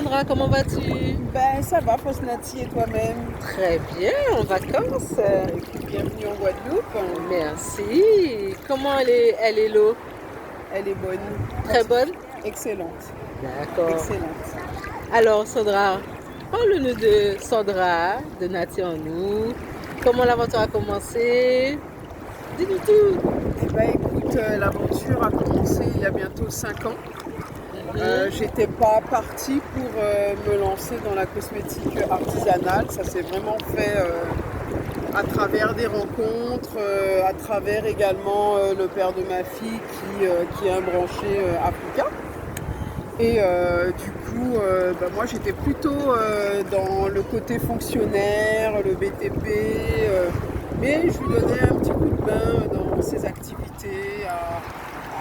Sandra, comment vas-tu? Ben ça va, Fosnati et toi-même. Très bien, en vacances. Écoute, bienvenue en Guadeloupe. Merci. Comment elle est l'eau? Elle est bonne. Très bonne? Excellente. D'accord. Excellente. Alors Sandra, parle-nous de Sandra, de Nati en nous. Comment l'aventure a commencé? Dis-nous tout. Eh ben écoute, l'aventure a commencé il y a bientôt 5 ans. J'étais pas partie pour me lancer dans la cosmétique artisanale. Ça s'est vraiment fait à travers des rencontres, à travers également le père de ma fille qui est un branché africain. Et du coup, moi j'étais plutôt dans le côté fonctionnaire, le BTP, mais je lui donnais un petit coup de main dans ses activités,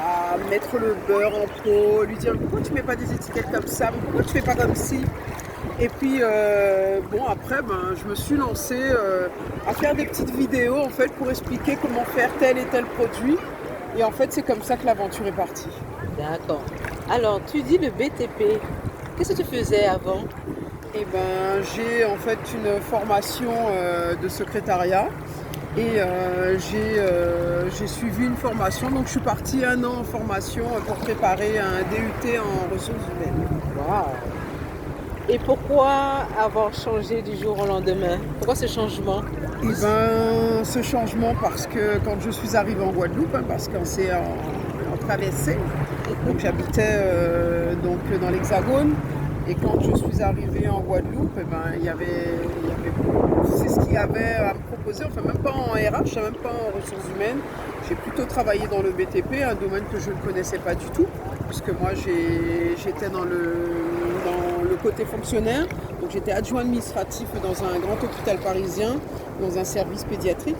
à mettre le beurre en pot, lui dire pourquoi tu mets pas des étiquettes comme ça, pourquoi tu fais pas comme ci. Et puis après je me suis lancée à faire des petites vidéos en fait pour expliquer comment faire tel et tel produit. Et en fait c'est comme ça que l'aventure est partie. D'accord. Alors, tu dis le BTP. Qu'est-ce que tu faisais avant? Eh ben, j'ai en fait une formation de secrétariat et j'ai suivi une formation. Donc, je suis partie 1 an en formation pour préparer un DUT en ressources humaines. Waouh! Et pourquoi avoir changé du jour au lendemain? Pourquoi ce changement? Eh ben, ce changement parce que quand je suis arrivée en Guadeloupe, parce qu'on s'est en traversée, donc j'habitais dans l'Hexagone. Et quand je suis arrivée en Guadeloupe, c'est ce qu'il y avait à me proposer, enfin même pas en RH, même pas en ressources humaines. J'ai plutôt travaillé dans le BTP, un domaine que je ne connaissais pas du tout, puisque moi j'étais dans le côté fonctionnaire, donc j'étais adjoint administratif dans un grand hôpital parisien, dans un service pédiatrique.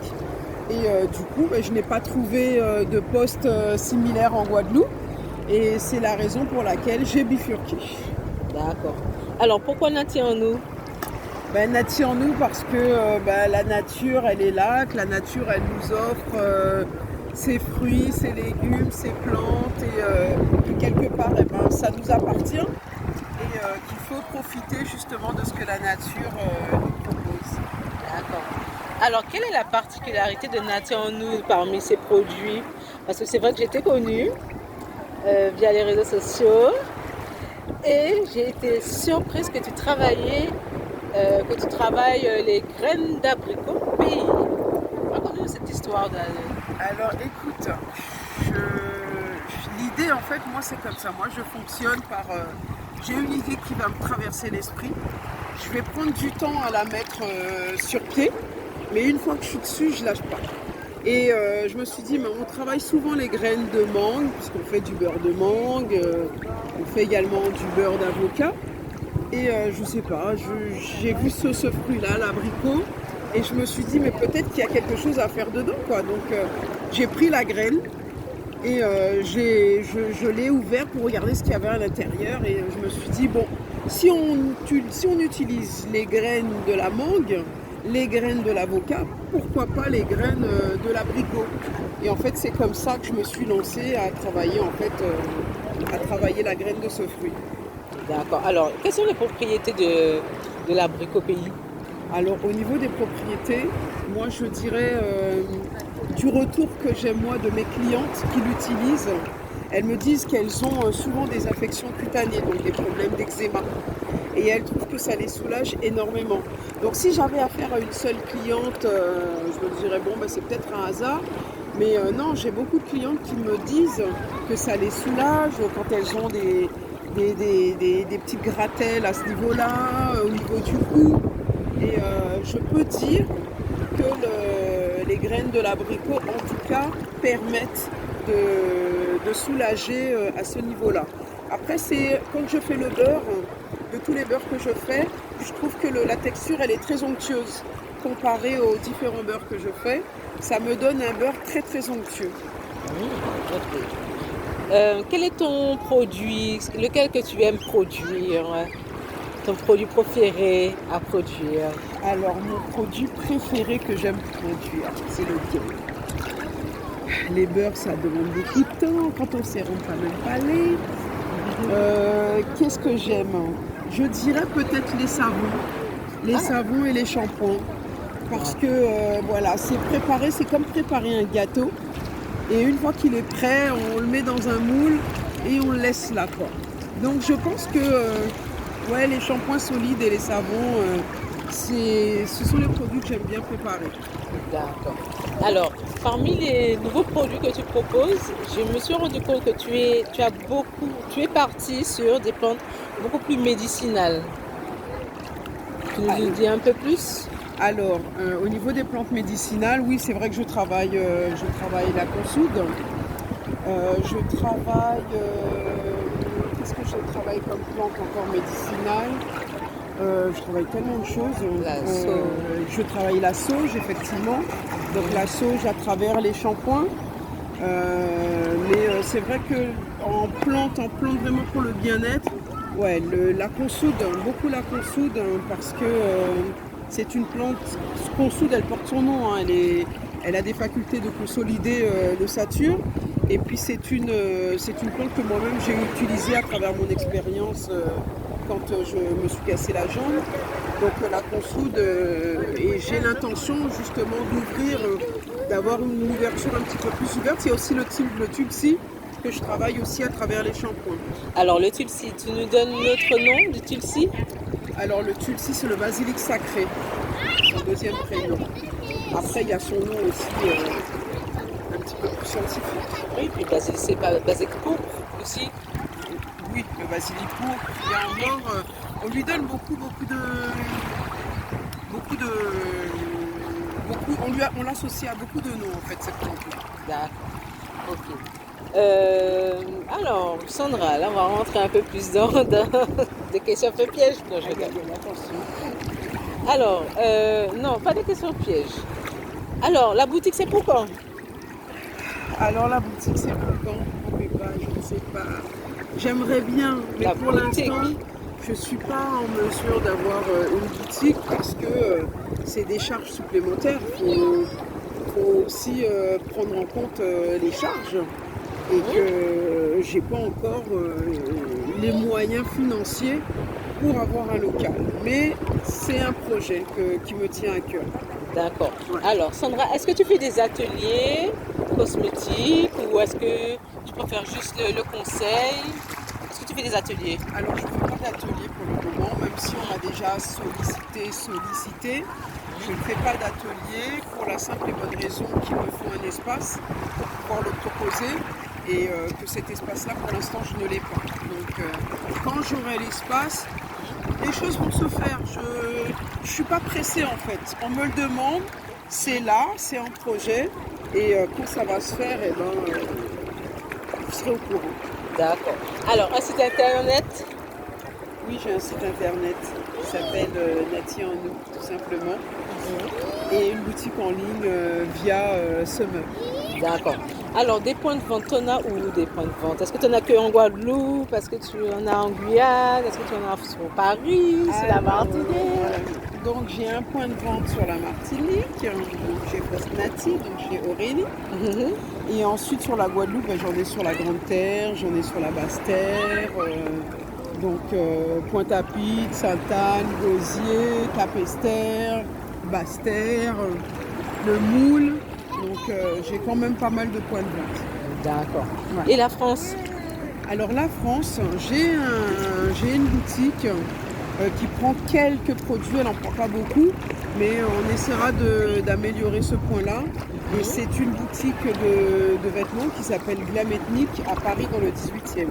Et du coup, je n'ai pas trouvé de poste similaire en Guadeloupe, et c'est la raison pour laquelle j'ai bifurqué. D'accord. Alors, pourquoi Nati en nous? Nati en nous parce que la nature, elle est là, que la nature, elle nous offre ses fruits, ses légumes, ses plantes, et que quelque part, ça nous appartient, et qu'il faut profiter justement de ce que la nature nous propose. D'accord. Alors, quelle est la particularité de Nati en nous parmi ses produits? Parce que c'est vrai que j'étais connue via les réseaux sociaux. Et j'ai été surprise que tu travailles les graines d'abricot pays. Raconte-nous cette histoire. Alors écoute, l'idée en fait, moi c'est comme ça. Moi je fonctionne par... j'ai une idée qui va me traverser l'esprit. Je vais prendre du temps à la mettre sur pied, mais une fois que je suis dessus, je lâche pas. Et je me suis dit, mais on travaille souvent les graines de mangue, puisqu'on fait du beurre de mangue, on fait également du beurre d'avocat. Et je sais pas, j'ai vu ce fruit-là, l'abricot, et je me suis dit, mais peut-être qu'il y a quelque chose à faire dedans, quoi. Donc j'ai pris la graine et je l'ai ouvert pour regarder ce qu'il y avait à l'intérieur. Et je me suis dit, bon, si on utilise les graines de la mangue, les graines de l'avocat, pourquoi pas les graines de l'abricot. Et en fait, c'est comme ça que je me suis lancée à travailler la graine de ce fruit. D'accord. Alors, quelles sont les propriétés de l'abricot pays? Alors, au niveau des propriétés, moi, je dirais du retour que j'ai moi de mes clientes qui l'utilisent. Elles me disent qu'elles ont souvent des affections cutanées, donc des problèmes d'eczéma. Et elles trouvent que ça les soulage énormément. Donc si j'avais affaire à une seule cliente, je me dirais, bon, c'est peut-être un hasard. Mais non, j'ai beaucoup de clientes qui me disent que ça les soulage quand elles ont des petites gratelles à ce niveau-là, au niveau du cou. Et je peux dire que les graines de l'abricot, en tout cas, permettent de soulager à ce niveau-là. Après, c'est quand je fais le beurre, de tous les beurres que je fais, je trouve que la texture, elle est très onctueuse. Comparée aux différents beurres que je fais, ça me donne un beurre très très onctueux. Ok. Quel est ton produit, lequel que tu aimes produire? Ton produit préféré à produire? Alors, mon produit préféré que j'aime produire, c'est le beurre. Les beurres, ça demande beaucoup de temps quand on s'y rend pas même palais. Qu'est-ce que j'aime? Je dirais peut-être les savons. Les savons et les shampoings. Parce que voilà, c'est préparé, c'est comme préparer un gâteau. Et une fois qu'il est prêt, on le met dans un moule et on le laisse là, quoi. Donc je pense que ouais, les shampoings solides et les savons, ce sont les produits que j'aime bien préparer. D'accord. Alors, parmi les nouveaux produits que tu proposes, je me suis rendu compte que tu es parti sur des plantes beaucoup plus médicinales. Tu nous en dis un peu plus? Alors, au niveau des plantes médicinales, oui, c'est vrai que je travaille la consoude. Je travaille. Qu'est-ce que je travaille comme plante encore médicinale? Je travaille tellement de choses. La sauge. Je travaille la sauge, effectivement. Donc la sauge à travers les shampoings. Mais c'est vrai que en plante vraiment pour le bien-être, ouais, la consoude, beaucoup la consoude, parce que c'est une plante, consoude, elle porte son nom, hein, elle a des facultés de consolider l'ossature. Et puis c'est une plante que moi-même j'ai utilisée à travers mon expérience quand je me suis cassé la jambe. Donc la consoude, et j'ai l'intention justement d'ouvrir, d'avoir une ouverture un petit peu plus ouverte. Il y a aussi le tulsi que je travaille aussi à travers les shampoings. Alors le tulsi, tu nous donnes l'autre nom du tulsi? Alors le tulsi, c'est le basilic sacré, son deuxième prénom. Après il y a son nom aussi un petit peu plus scientifique. Oui, puis c'est pas basilic pourpre aussi. Oui, le basilic pourpre. Il y a encore, on lui donne beaucoup on l'associe à beaucoup de noms en fait cette plante-là. D'accord. Ok. Alors, Sandra, là, on va rentrer un peu plus dans des questions un peu pièges. Non, je regarde. Attention. Alors, non, pas des questions pièges. Alors, la boutique, c'est pour quand? Alors la boutique c'est pour quand? Oh, mais bah, je ne sais pas. J'aimerais bien, mais La pour boutique. l'instant, je ne suis pas en mesure d'avoir une boutique parce que c'est des charges supplémentaires. Il faut aussi prendre en compte les charges et que j'ai pas encore les moyens financiers pour avoir un local. Mais c'est un projet qui me tient à cœur. D'accord. Ouais. Alors, Sandra, est-ce que tu fais des ateliers cosmétiques ou est-ce que tu préfères juste le conseil? Est-ce que tu fais des ateliers? Alors je ne fais pas d'atelier pour le moment, même si on m'a déjà sollicité. Je ne fais pas d'atelier pour la simple et bonne raison qu'il me faut un espace pour pouvoir le proposer et que cet espace-là, pour l'instant, je ne l'ai pas. Donc quand j'aurai l'espace, les choses vont se faire. Je ne suis pas pressée en fait. On me le demande, c'est là, c'est en projet et quand ça va se faire, vous serez au courant. D'accord. Alors, un site internet? Oui, j'ai un site internet qui s'appelle Nati en nous, tout simplement. Et une boutique en ligne via Summer. D'accord. Alors, des points de vente, tu en as où des points de vente? Est-ce que tu en as que en Guadeloupe? Est-ce que tu en as en Guyane? Est-ce que tu en as sur Paris, sur la Martinique? Donc j'ai un point de vente sur la Martinique, donc chez Post Nati, donc chez Aurélie. Et ensuite sur la Guadeloupe, j'en ai sur la Grande Terre, j'en ai sur la Basse Terre, donc Pointe-à-Pitre, Sainte-Anne, Gosier, Cap-Esther, Basse Terre, le Moule. Donc j'ai quand même pas mal de points de vente. D'accord. Ouais. Et la France? Alors la France, j'ai une boutique qui prend quelques produits, elle n'en prend pas beaucoup, mais on essaiera d'améliorer ce point-là. Et c'est une boutique de vêtements qui s'appelle Glam Ethnique à Paris dans le 18e.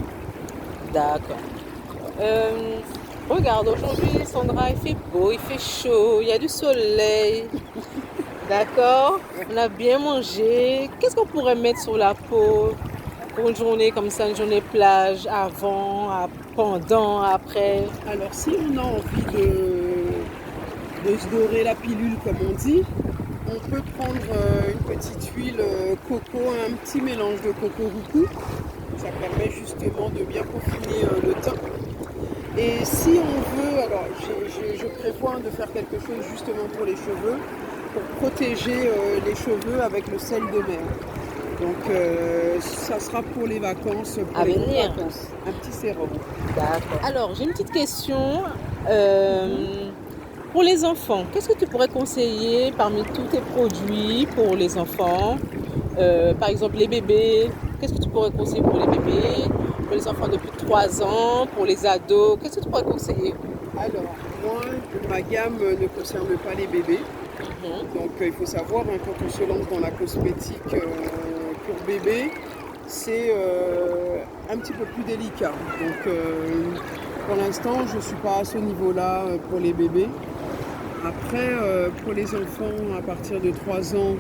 D'accord. Regarde, aujourd'hui, Sandra, il fait beau, il fait chaud, il y a du soleil. D'accord? On a bien mangé. Qu'est-ce qu'on pourrait mettre sur la peau pour une journée comme ça, une journée plage, avant, pendant, après? Alors si on a envie de se dorer la pilule comme on dit, on peut prendre une petite huile coco, un petit mélange de coco roucou. Ça permet justement de bien peaufiner le teint. Et si on veut, alors je prévois de faire quelque chose justement pour les cheveux, pour protéger les cheveux avec le sel de mer. Donc ça sera pour les vacances, pour À les venir. grandes vacances. Un petit sérum. D'accord. Alors, j'ai une petite question. Pour les enfants, qu'est-ce que tu pourrais conseiller parmi tous tes produits pour les enfants? Par exemple, les bébés. Qu'est-ce que tu pourrais conseiller pour les bébés? Pour les enfants de plus de 3 ans, pour les ados? Qu'est-ce que tu pourrais conseiller? Alors, moi, ma gamme ne concerne pas les bébés. Mhm. Donc il faut savoir, hein, quand on se lance dans la cosmétique pour bébé, c'est un petit peu plus délicat. Donc pour l'instant, je ne suis pas à ce niveau-là pour les bébés. Après, pour les enfants à partir de 3 ans,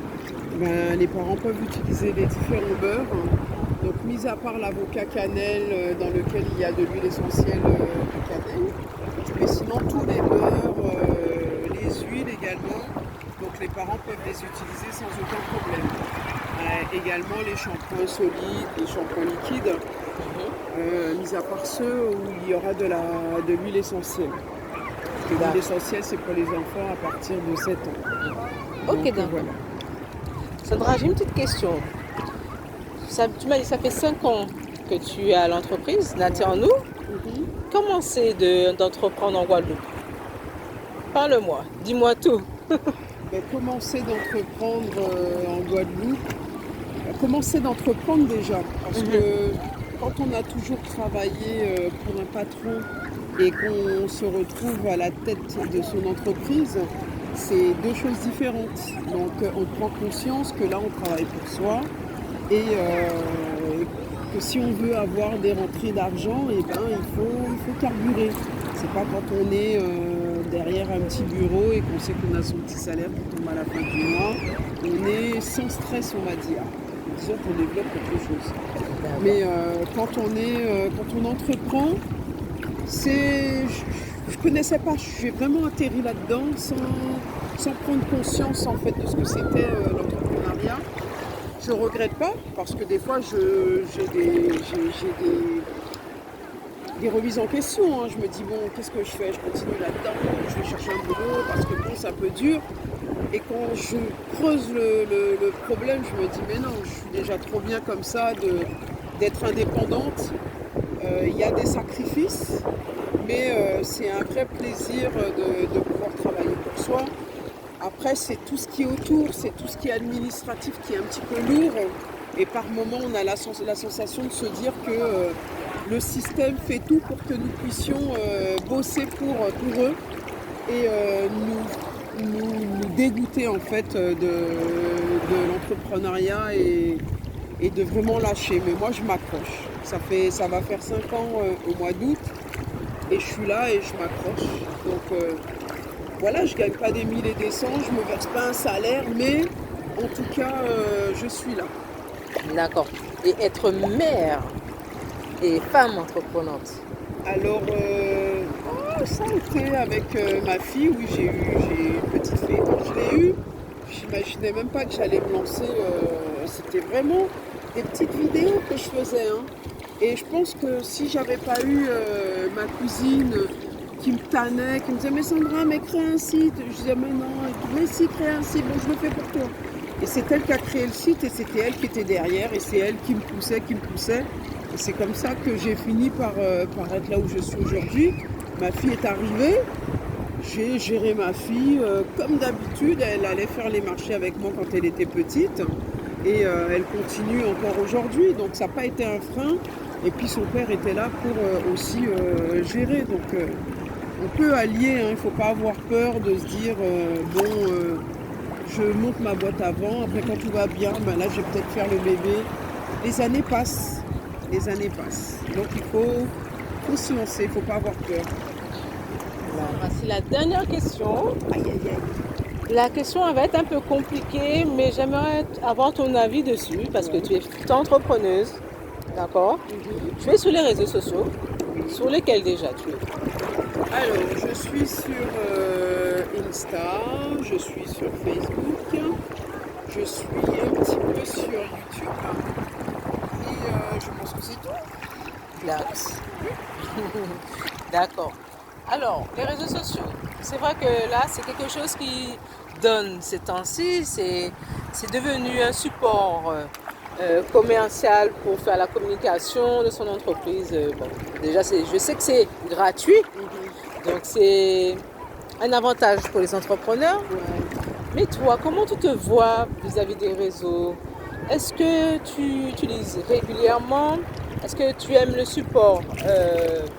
ben, les parents peuvent utiliser les différents beurres. Donc mis à part l'avocat cannelle dans lequel il y a de l'huile essentielle de cannelle. Mais sinon tous les beurres, les huiles également. Donc les parents peuvent les utiliser sans aucun problème. Également les shampoings solides, les shampoings liquides, mis à part ceux où il y aura de l'huile essentielle. Parce que l'huile essentielle c'est pour les enfants à partir de 7 ans. Ok, Donc, d'accord. voilà. Sandra, j'ai une petite question. Tu m'as dit ça fait 5 ans que tu es à l'entreprise Nature en nous. Mhm. Comment c'est d'entreprendre en Guadeloupe? Parle-moi, dis-moi tout. Ben, commencer d'entreprendre en Guadeloupe, commencer d'entreprendre déjà, parce que quand on a toujours travaillé pour un patron et qu'on se retrouve à la tête de son entreprise, c'est deux choses différentes. Donc on prend conscience que là on travaille pour soi et que si on veut avoir des rentrées d'argent, eh ben, il faut carburer. C'est pas quand on est derrière un petit bureau et qu'on sait qu'on a son petit salaire qui tombe à la fin du mois. On est sans stress, on va dire. Disons qu'on développe quelque chose. Mais quand on entreprend, je connaissais pas, j'ai vraiment atterri là-dedans sans prendre conscience en fait de ce que c'était l'entrepreneuriat. Je regrette pas parce que des fois j'ai des remises en question. Hein. Je me dis bon, qu'est-ce que je fais? Je continue là-dedans, je vais chercher un boulot parce que bon, c'est un peu dur. Et quand je creuse le problème, je me dis mais non, je suis déjà trop bien comme ça d'être indépendante. Il y a des sacrifices, mais c'est un vrai plaisir de pouvoir travailler pour soi. Après, c'est tout ce qui est autour, c'est tout ce qui est administratif qui est un petit peu lourd. Et par moment, on a la sensation de se dire que le système fait tout pour que nous puissions bosser pour eux et nous dégoûter en fait de l'entrepreneuriat et de vraiment lâcher. Mais moi, je m'accroche. Ça va faire 5 ans au mois d'août et je suis là et je m'accroche. Donc voilà, je ne gagne pas des mille et des cents, je ne me verse pas un salaire, mais en tout cas, je suis là. D'accord. Et être mère et femme entreprenante? Alors, ça a été avec ma fille, oui, j'ai une petite fille. Quand je l'ai eue, j'imaginais même pas que j'allais me lancer. C'était vraiment des petites vidéos que je faisais. Hein. Et je pense que si j'avais pas eu ma cousine qui me tannait, qui me disait mais Sandra, mais crée un site. Je disais mais non, mais si, crée un site, bon, je le fais pour toi. Et c'est elle qui a créé le site et c'était elle qui était derrière et c'est elle qui me poussait. Et c'est comme ça que j'ai fini par être là où je suis aujourd'hui. Ma fille est arrivée, j'ai géré ma fille comme d'habitude. Elle allait faire les marchés avec moi quand elle était petite et elle continue encore aujourd'hui. Donc ça n'a pas été un frein. Et puis son père était là pour aussi gérer. Donc on peut allier, hein. Il ne faut pas avoir peur de se dire je monte ma boîte avant, après quand tout va bien, ben là je vais peut-être faire le bébé. Les années passent. Donc il faut se lancer, il ne faut pas avoir peur. Voici la dernière question. Aïe, aïe, aïe. La question elle va être un peu compliquée, mais j'aimerais avoir ton avis dessus parce que tu es entrepreneuse, d'accord? Tu es sur les réseaux sociaux, sur lesquels déjà tu es? Alors, je suis sur Insta, je suis sur Facebook, je suis un petit peu sur YouTube. Et je pense que c'est tout. D'accord. Alors, les réseaux sociaux, c'est vrai que là, c'est quelque chose qui donne ces temps-ci, c'est devenu un support commercial pour faire la communication de son entreprise. Bon, déjà, je sais que c'est gratuit, donc c'est un avantage pour les entrepreneurs. Ouais. Mais toi, comment tu te vois vis-à-vis des réseaux? Est-ce que tu utilises régulièrement? Est-ce que tu aimes le support?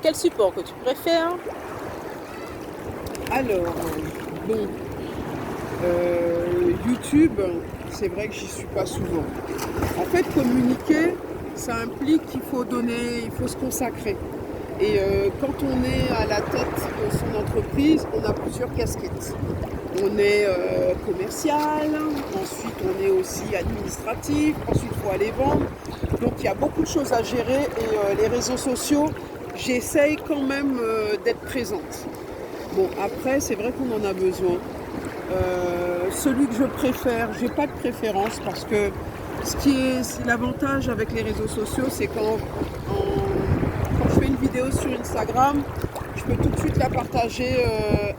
Quel support que tu préfères? Alors, bon, YouTube, c'est vrai que j'y suis pas souvent. En fait, communiquer, ça implique qu'il faut donner, il faut se consacrer. Et quand on est à la tête de son entreprise, on a plusieurs casquettes. On est commercial, ensuite on est aussi administratif, ensuite il faut aller vendre. Donc il y a beaucoup de choses à gérer et les réseaux sociaux, j'essaye quand même d'être présente. Bon, après, c'est vrai qu'on en a besoin. Celui que je préfère, j'ai pas de préférence parce que c'est l'avantage avec les réseaux sociaux, c'est quand je fais une vidéo sur Instagram, je peux tout de suite la partager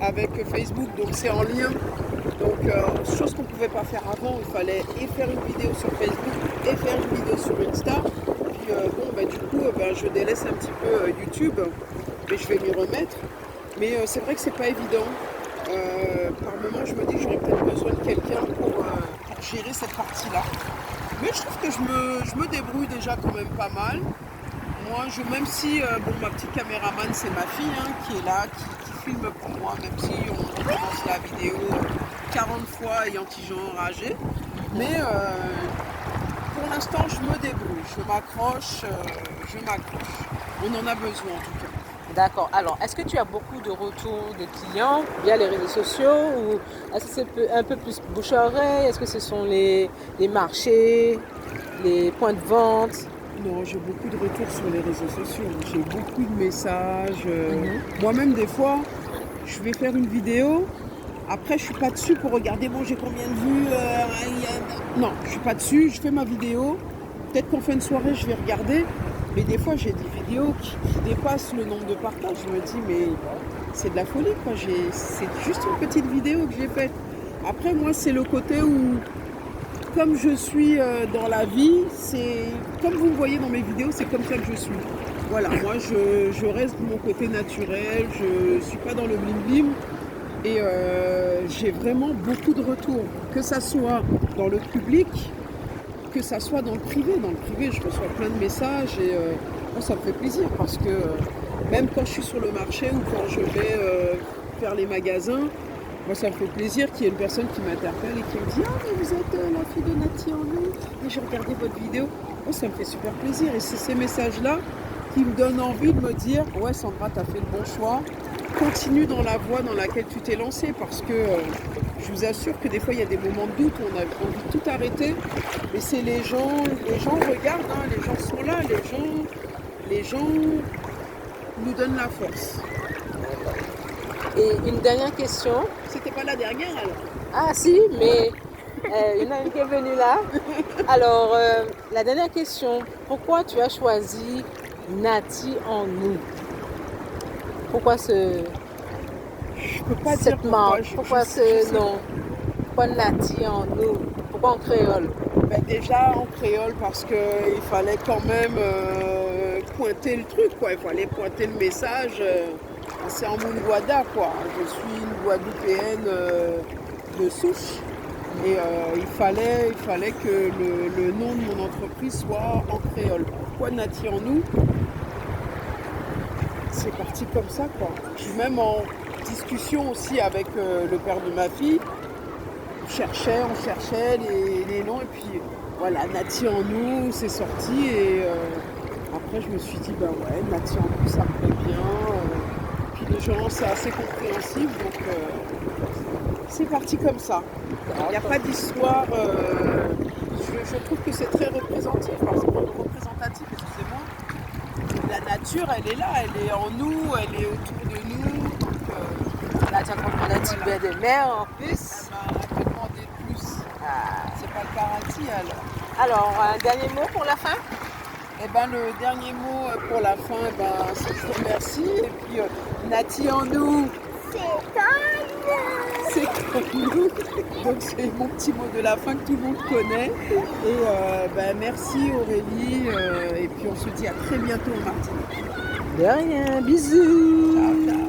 avec Facebook, donc c'est en lien. Donc, chose qu'on ne pouvait pas faire avant, il fallait et faire une vidéo sur Facebook et faire une vidéo sur Insta. Puis du coup, je délaisse un petit peu YouTube, mais je vais m'y remettre. Mais c'est vrai que c'est pas évident. Par moment, je me dis que j'aurais peut-être besoin de quelqu'un pour gérer cette partie-là. Mais je trouve que je me débrouille déjà quand même pas mal. Moi, même si ma petite caméraman, c'est ma fille qui est là, qui filme pour moi, même si on recommence la vidéo 40 fois ayant tigeant enragé. Mais pour l'instant, je me débrouille, je m'accroche. On en a besoin en tout cas. D'accord. Alors, est-ce que tu as beaucoup de retours de clients via les réseaux sociaux ou est-ce que c'est un peu plus bouche à oreille? Est-ce que ce sont les marchés, les points de vente? Non, j'ai beaucoup de retours sur les réseaux sociaux. J'ai beaucoup de messages. Moi-même, des fois, je vais faire une vidéo. Après, je suis pas dessus pour regarder, bon, j'ai combien de vues. Non, je suis pas dessus. Je fais ma vidéo. Peut-être qu'en fin de soirée, je vais regarder. Mais des fois, j'ai des vidéos qui dépassent le nombre de partages. Je me dis, mais c'est de la folie, quoi. C'est juste une petite vidéo que j'ai faite. Après, moi, c'est le côté où, comme je suis dans la vie, c'est comme vous me voyez dans mes vidéos, c'est comme ça que je suis. Voilà, moi, je reste de mon côté naturel. Je suis pas dans le bling-bling. Et j'ai vraiment beaucoup de retours. Que ça soit dans le public, que ça soit dans le privé. Dans le privé, je reçois plein de messages et moi, ça me fait plaisir parce que même quand je suis sur le marché ou quand je vais faire les magasins, moi, ça me fait plaisir qu'il y ait une personne qui m'interpelle et qui me dit « Ah, mais vous êtes la fille de Nati en nous et j'ai regardé votre vidéo. » Moi, ça me fait super plaisir et c'est ces messages-là qui me donnent envie de me dire « Ouais, Sandra, tu as fait le bon choix. Continue dans la voie dans laquelle tu t'es lancée parce que je vous assure que des fois il y a des moments de doute où on a envie de tout arrêter, mais c'est les gens regardent, les gens sont là, les gens nous donnent la force. Et une dernière question. C'était pas la dernière alors? Ah si, mais il y en a une qui est venue là. Alors, la dernière question. Pourquoi tu as choisi Nati en nous? Pourquoi Je peux pas dire cette marque? Pourquoi je sais ce nom? Pourquoi Nati en nous? Pourquoi en créole? Déjà en créole parce qu'il fallait quand même pointer le truc, quoi. Il fallait pointer le message. C'est en Mungwada, quoi. Je suis une Guadeloupéenne de souche. Et il fallait que le nom de mon entreprise soit en créole. Pourquoi Nati en nous? C'est parti comme ça, quoi. Je suis même en discussion aussi avec le père de ma fille. On cherchait les noms et puis voilà, Nati en nous, c'est sorti et après je me suis dit bah ouais, Nati en nous ça me plaît bien. Puis les gens c'est assez compréhensif donc c'est parti comme ça. Il n'y a pas d'histoire. Je trouve que c'est très représentatif, excusez-moi. La nature elle est là, elle est en nous, elle est autour de nous. Donc, Là, tu as compris la petite baie de mer en plus. on peut demander plus. C'est pas le paradis alors. Alors, un dernier mot pour la fin? Eh ben, le dernier mot pour la fin, c'est que je vous remercie. Et puis, Nati en nous. C'est beauté comme nous. Donc c'est mon petit mot de la fin que tout le monde connaît. Et merci Aurélie. Et puis on se dit à très bientôt en Martinique. De rien, bisous. Ciao, ciao.